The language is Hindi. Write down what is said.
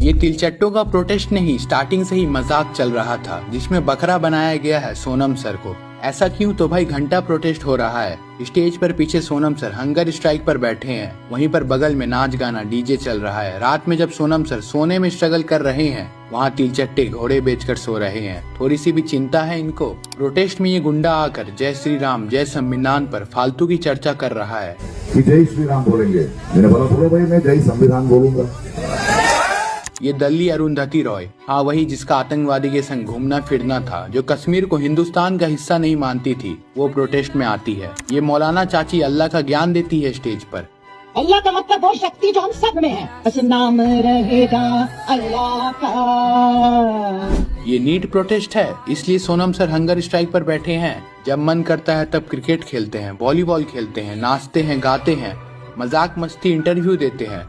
ये तिलचट्टों का प्रोटेस्ट नहीं, स्टार्टिंग से ही मजाक चल रहा था जिसमें बकरा बनाया गया है सोनम सर को। ऐसा क्यों? तो भाई घंटा प्रोटेस्ट हो रहा है। स्टेज पर पीछे सोनम सर हंगर स्ट्राइक पर बैठे हैं, वहीं पर बगल में नाच गाना डीजे चल रहा है। रात में जब सोनम सर सोने में स्ट्रगल कर रहे हैं, वहाँ तिलचट्टे घोड़े बेचकर सो रहे हैं। थोड़ी सी भी चिंता है इनको? प्रोटेस्ट में ये गुंडा आकर जय श्री राम जय संविधान पर फालतू की चर्चा कर रहा है। जय श्री राम बोलेंगे, मैंने बोला बोलो भाई मैं जय संविधान बोलूंगा। ये दल्ली अरुंधति रॉय, हाँ वही जिसका आतंकवादी के संग घूमना फिरना था, जो कश्मीर को हिंदुस्तान का हिस्सा नहीं मानती थी, वो प्रोटेस्ट में आती है। ये मौलाना चाची अल्लाह का ज्ञान देती है स्टेज पर। अल्लाह का मतलब वो शक्ति जो हम सब में है, बस नाम रहेगा अल्लाह का। ये नीट प्रोटेस्ट है, इसलिए सोनम सर हंगर स्ट्राइक पर बैठे हैं। जब मन करता है तब क्रिकेट खेलते हैं, वॉलीबॉल खेलते हैं, नाचते हैं, गाते हैं, मजाक मस्ती इंटरव्यू देते हैं।